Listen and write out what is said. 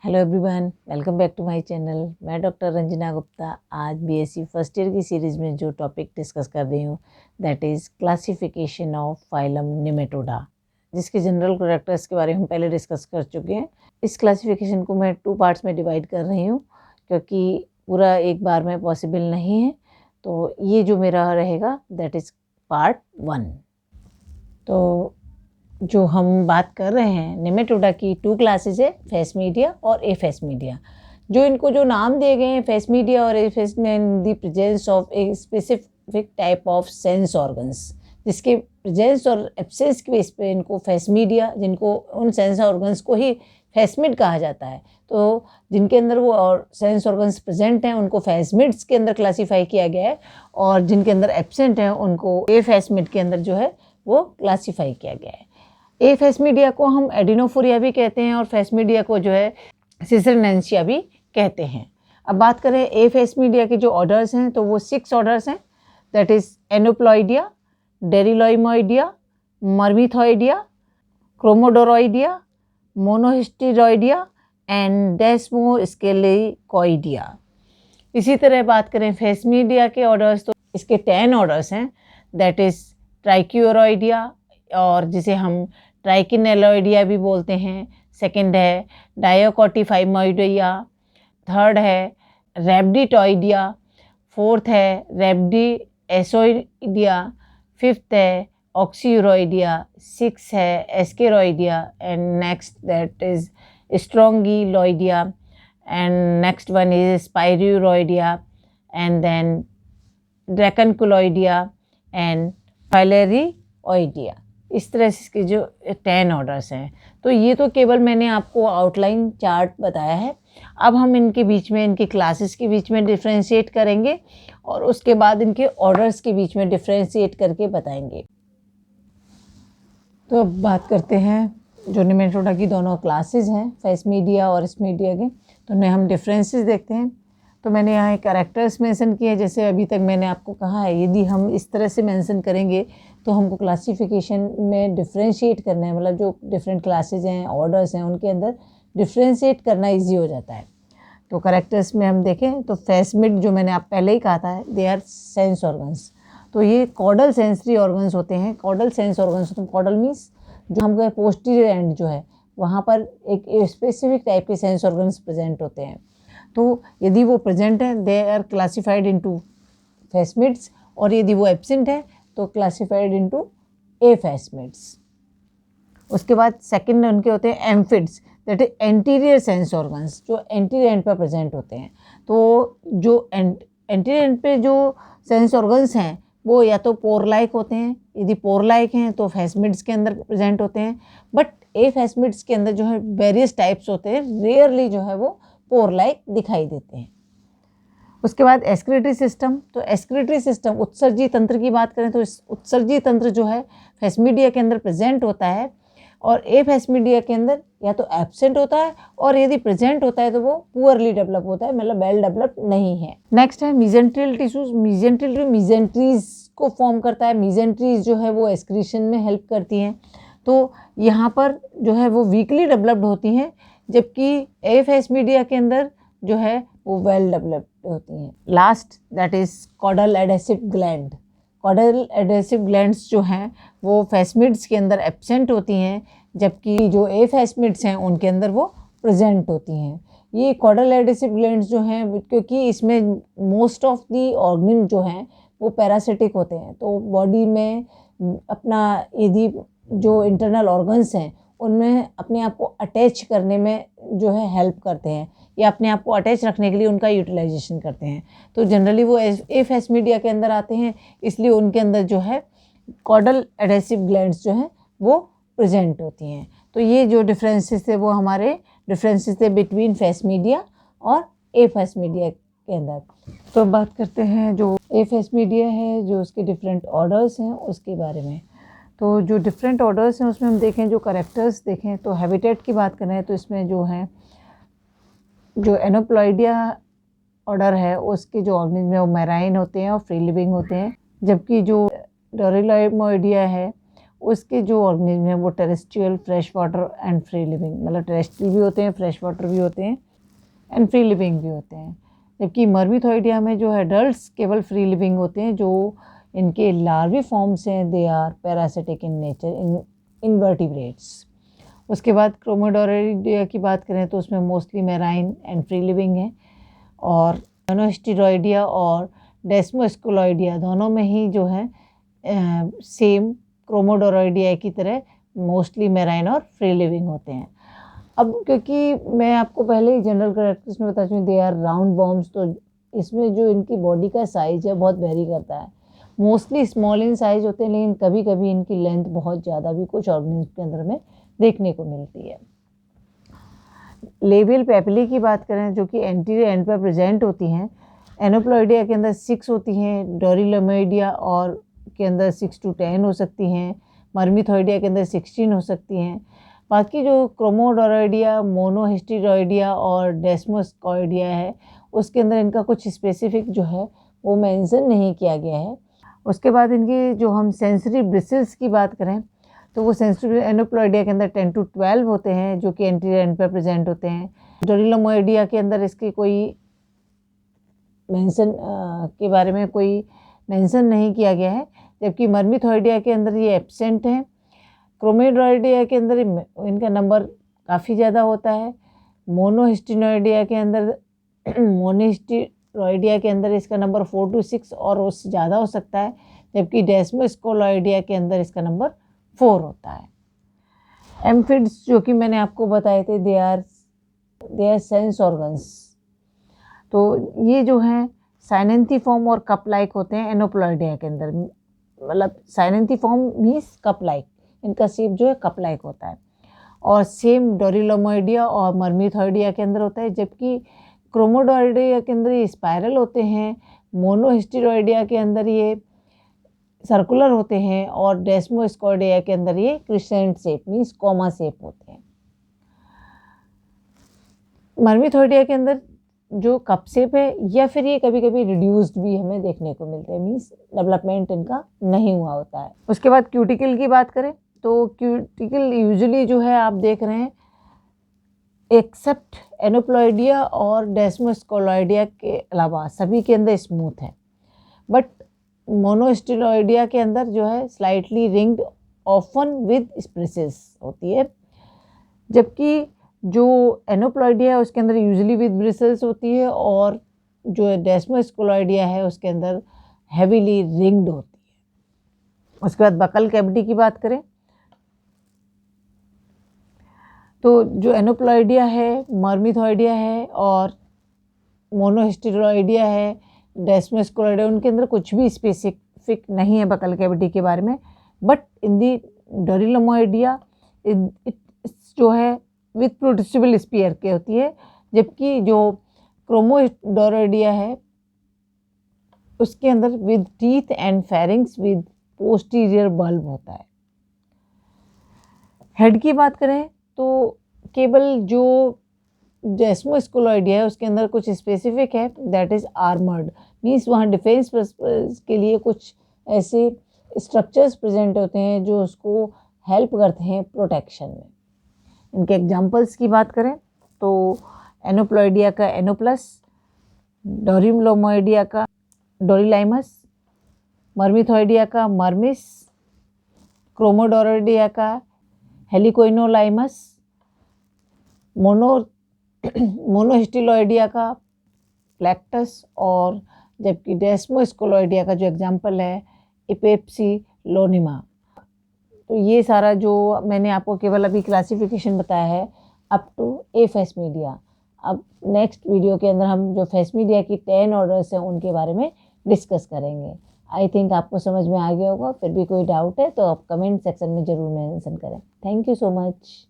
Hello everyone, welcome back to my channel. मैं doctor Ranjana Gupta आज BSc first year की series में जो टॉपिक डिस्कस कर रही हूँ that is classification of phylum Nematoda, जिसके जनरल कैरेक्टर्स के बारे में हम पहले डिस्कस कर चुके हैं। इस क्लासिफिकेशन को मैं 2 पार्ट्स में डिवाइड कर रही हूँ क्योंकि पूरा एक बार में पॉसिबल नहीं है। तो ये जो मेरा रहेगा दैट इज़ पार्ट 1। तो जो हम बात कर रहे हैं निमेटोडा की 2 क्लासेस है, फेसमीडिया और एफेसमीडिया। जो इनको जो नाम दिए गए हैं फेसमीडिया और Aphasmidia in the presence of a specific type of sense organs, जिसके प्रेजेंस और एब्सेंस की बेस पे इनको फेसमीडिया, जिनको उन सेंस ऑर्गन्स को ही फेसमिड कहा जाता है। तो जिनके अंदर वो और सेंस ऑर्गन्स प्रेजेंट हैं उनको फेसमिड्स के अंदर क्लासीफाई किया गया है, और जिनके अंदर एब्सेंट हैं उनको एफेसमिड के अंदर जो है वो क्लासीफाई किया गया है। एफेसमीडिया को हम एडिनोफोरिया भी कहते हैं और फेसमीडिया को जो है सिसरनेंसिया भी कहते हैं। अब बात करें एफेसमीडिया के जो ऑर्डर्स हैं तो वो 6 ऑर्डर्स हैं, दैट इज़ एनोप्लॉइडिया, डेरिलॉइमोइडिया, मर्मिथॉइडिया, क्रोमोडोरॉइडिया, मोनोहिस्टेरॉइडिया एंड डेस्मोस्केलेकोइडिया। इसी तरह बात करें फेसमीडिया के ऑर्डर्स तो इसके 10 ऑर्डर्स हैं, दैट इज़ ट्राइक्यूरोइडिया, और जिसे हम ट्राइकिनेलोइडिया भी बोलते हैं। सेकंड है डायोकोटिफाइमोइडिया, थर्ड है रेब्डिटोइडिया, फोर्थ है रेब्डिएसोइडिया, फिफ्थ है ऑक्सीयूरोइडिया, सिक्स है Ascaroidea and next that is Strongyloidea and next one is Spiruroidea and then Dracunculoidea and Filarioidea. इस तरह से इसके जो 10 ऑर्डर्स हैं। तो ये तो केवल मैंने आपको आउटलाइन चार्ट बताया है। अब हम इनके बीच में, इनकी क्लासेस के बीच में डिफ्रेंशिएट करेंगे और उसके बाद इनके ऑर्डर्स के बीच में डिफ्रेंशिएट करके बताएंगे। तो अब बात करते हैं जो निमेटोडा की दोनों क्लासेस हैं फेसमीडिया और एफेसमीडिया के, तो उनमें हम डिफरेंसेस देखते हैं। तो मैंने यहाँ कैरेक्टर्स मेंशन किए, जैसे अभी तक मैंने आपको कहा है यदि हम इस तरह से मेंशन करेंगे तो हमको क्लासिफिकेशन में डिफ्रेंशिएट करना है, मतलब जो डिफरेंट क्लासेज हैं, ऑर्डर्स हैं, उनके अंदर डिफ्रेंशिएट करना इजी हो जाता है। तो कैरेक्टर्स में हम देखें तो फेसमिड जो मैंने आप पहले ही कहा था दे आर सेंस ऑर्गन्स। तो ये कॉडल सेंसरी ऑर्गन्स होते हैं। कॉडल सेंस ऑर्गन्स होते हैं, कॉडल मीन्स जो हमको पोस्टीरियर एंड जो है वहाँ पर एक स्पेसिफिक टाइप के सेंस ऑर्गन्स प्रेजेंट होते हैं। तो यदि वो प्रेजेंट है दे आर क्लासिफाइड इनटू फेसमिड्स, और यदि वो एब्सेंट है तो क्लासिफाइड इनटू एफेसमिड्स। उसके बाद सेकंड उनके होते हैं amphids, that is anterior sense organs, जो एंटीरियर एंड पर प्रेजेंट होते हैं। तो जो एंटीरियर एंड पे जो सेंस ऑर्गन्स हैं वो या तो पोर लाइक होते हैं, यदि पोर लाइक हैं तो फेसमिड्स के अंदर प्रेजेंट होते हैं, बट एफेसमिड्स के अंदर जो है वेरियस टाइप्स होते हैं, रेयरली जो है वो पोर लाइक दिखाई देते हैं। उसके बाद एक्सक्रीटरी सिस्टम, तो एक्सक्रीटरी सिस्टम उत्सर्जी तंत्र की बात करें तो इस उत्सर्जी तंत्र जो है फेसमीडिया के अंदर प्रेजेंट होता है और एफेसमीडिया के अंदर या तो एब्सेंट होता है, और यदि प्रेजेंट होता है तो वो पुअरली डेवलप होता है, मतलब वेल डेवलप नहीं है। नेक्स्ट है मीजेंट्रियल टिश्यूज। मीजेंट्रियल मीजेंट्रीज को फॉर्म करता है। मीजेंट्रीज जो है वो एक्सक्रीशन में हेल्प करती हैं। तो यहाँ पर जो है वो वीकली डेवलप्ड होती हैं, जबकि एफेसमीडिया के अंदर जो है वो वेल डेवलप्ड होती हैं। Last that is caudal adhesive gland. Caudal adhesive glands जो हैं वो फेसमिड्स के अंदर एब्सेंट होती हैं, जबकि जो एफेसमिड्स हैं उनके अंदर वो प्रेजेंट होती हैं। ये कॉडल एडेसिव ग्लैंड्स जो हैं क्योंकि इसमें मोस्ट ऑफ दी ऑर्गन जो हैं वो पैरासिटिक होते हैं, तो बॉडी में अपना यदि जो इंटरनल ऑर्गन्स हैं उनमें अपने आप को अटैच करने में जो है हेल्प करते हैं, या अपने आप को अटैच रखने के लिए उनका यूटिलाइजेशन करते हैं। तो जनरली वो एफेसमीडिया के अंदर आते हैं, इसलिए उनके अंदर जो है कॉडल एडेसिव ग्लैंड्स जो हैं वो प्रेजेंट होती हैं। तो ये जो डिफरेंसेस थे वो हमारे डिफरेंसेस थे बिटवीन फेसमीडिया और एफेसमीडिया के अंदर। तो बात करते हैं जो एफेसमीडिया है, जो उसके डिफरेंट ऑर्डर्स हैं उसके बारे में। तो जो डिफरेंट ऑर्डर्स हैं उसमें हम देखें, जो कैरेक्टर्स देखें तो हैबिटेट की बात करें तो इसमें जो है जो एनोप्लॉइडिया ऑर्डर है उसके जो ऑर्गेनिज्म है वो मैराइन होते हैं और फ्री लिविंग होते हैं, जबकि जो डोरिलॉइमोइडिया है उसके जो ऑर्गेनिज्म हैं वो terrestrial, fresh water and free living, मतलब टेरेस्ट्रियल भी होते हैं, फ्रेश वाटर भी होते हैं एंड फ्री लिविंग भी होते हैं। जबकि मर्मिथोइडिया में जो है एडल्ट्स केवल फ्री लिविंग होते हैं। जो इनके लार्वी फॉर्म्स हैं they are parasitic in nature in invertebrates. उसके बाद क्रोमोडोरिडिया की बात करें तो उसमें mostly marine and free living है, और मोनोहिस्टेरॉइडिया और डेस्मोस्कुलॉइडिया दोनों में ही जो है सेम क्रोमोडोरॉइडिया की तरह मोस्टली मेराइन और फ्री लिविंग होते हैं। अब क्योंकि मैं आपको पहले ही जनरल कैरेक्टर्स में बता चुकी, दे आर राउंड वॉर्म्स, तो इसमें जो इनकी बॉडी का साइज है बहुत वेरी करता है। मोस्टली स्मॉल इन साइज होते हैं, लेकिन कभी कभी इनकी लेंथ बहुत ज़्यादा भी कुछ ऑर्गेनिज्म के अंदर में देखने को मिलती है। लेबियल पेपिली की बात करें जो कि एंटीरियर एंड पर प्रेजेंट होती हैं। एनोप्लॉइडिया के अंदर 6 होती हैं, डोरिलोमोइडिया और के अंदर 6 to 10 हो सकती हैं, मर्मिथोइडिया के अंदर 16 हो सकती हैं। बाकी जो क्रोमोडोरॉइडिया, मोनोहिस्टेरॉइडिया और डेस्मोस्कोइडिया है उसके अंदर इनका कुछ स्पेसिफिक जो है वो मेंशन नहीं किया गया है। उसके बाद इनकी जो हम सेंसरी ब्रिसल्स की बात करें तो वो सेंसरी एनोप्लॉइडिया के अंदर 10 to 12 होते हैं जो कि एंटीरियर एंड पर प्रेजेंट होते हैं। डोरिलोमोइडिया के अंदर इसकी कोई मेंशन के बारे में कोई मेंशन नहीं किया गया है, जबकि मर्मिथोइडिया के अंदर ये एब्सेंट हैं। क्रोमोडोरॉइडिया के अंदर इनका नंबर काफ़ी ज़्यादा होता है। मोनोहिस्टेरॉइडिया के अंदर इसका नंबर 4 to 6 और उससे ज़्यादा हो सकता है, जबकि डेस्मोस्कुलॉइडिया के अंदर इसका नंबर 4 होता है। एम्फिड्स जो कि मैंने आपको बताए थे दे आर सेंस ऑर्गन्स, तो ये जो हैं साइनेंथिफॉर्म और कप लाइक होते हैं एनोप्लॉइडिया के अंदर, मतलब साइनेंथिफॉर्म मीन्स कप लाइक, इनका शेप जो है कप लाइक होता है। और सेम डोरिलोमोइडिया और मर्मिथोइडिया के अंदर होता है, जबकि क्रोमोडोरॉइडिया के अंदर ये स्पाइरल होते हैं, मोनोहिस्टेरॉइडिया के अंदर ये सर्कुलर होते हैं और डेस्मोस्कोइडिया के अंदर ये crescent shape means comma shape होते हैं। मर्मिथोइडिया के अंदर जो कप शेप है या फिर ये कभी कभी रिड्यूस्ड भी हमें देखने को मिलते हैं, मीन्स डेवलपमेंट इनका नहीं हुआ होता है। उसके बाद क्यूटिकल की बात करें तो क्यूटिकल यूजुअली जो है आप देख रहे हैं एक्सेप्ट एनोप्लॉइडिया और डेस्मोस्कुलॉइडिया के अलावा सभी के अंदर स्मूथ है, बट मोनोहिस्टेरॉइडिया के अंदर जो है स्लाइटली रिंग्ड ऑफन विद स्प्रेसेस होती है, जबकि जो एनोप्लॉइडिया है उसके अंदर यूजुअली विद ब्रिसल्स होती है, और जो डेस्मोस्कुलॉइडिया है उसके अंदर हेवीली रिंग्ड होती है। उसके बाद बकल कैविटी की बात करें तो जो एनोप्लॉइडिया है, मर्मिथोइडिया है और मोनोहिस्टेरॉइडिया है, डेस्मोस्कुलॉइडिया, उनके अंदर कुछ भी स्पेसिफिक नहीं है बकल कैविटी के बारे में, बट इन दी डोरिलोमोइडिया जो है विथ प्रोड्यूसिबल स्पीयर के होती है, जबकि जो क्रोमोडोरॉइडिया है उसके अंदर with teeth and pharynx with posterior bulb होता है। हेड की बात करें तो केवल जो डेस्मोस्कुलॉइडिया है उसके अंदर कुछ स्पेसिफिक है, दैट इज़ आर्मर्ड, मीन्स वहाँ डिफेंस के लिए कुछ ऐसे स्ट्रक्चर्स प्रेजेंट होते हैं जो उसको हेल्प करते हैं प्रोटेक्शन में। इनके एग्जांपल्स की बात करें तो एनोप्लॉइडिया का एनोप्लस, डोरिलोमोइडिया का डोरिलाइमस, मर्मिथोइडिया का मर्मिस, क्रोमोडोरॉइडिया का हेलिकोइनोलाइमस, मोनोहिस्टेरॉइडिया का प्लैक्टस, और जबकि डेस्मोस्कुलॉइडिया का जो एग्जांपल है इपेप्सी लोनिमा। तो ये सारा जो मैंने आपको केवल अभी क्लासिफिकेशन बताया है अप टू ए फेसमीडिया। अब नेक्स्ट वीडियो के अंदर हम जो फेसमीडिया की 10 ऑर्डर्स हैं उनके बारे में डिस्कस करेंगे। आई थिंक आपको समझ में आ गया होगा। फिर भी कोई डाउट है तो आप कमेंट सेक्शन में ज़रूर मेंशन करें। Thank you so much.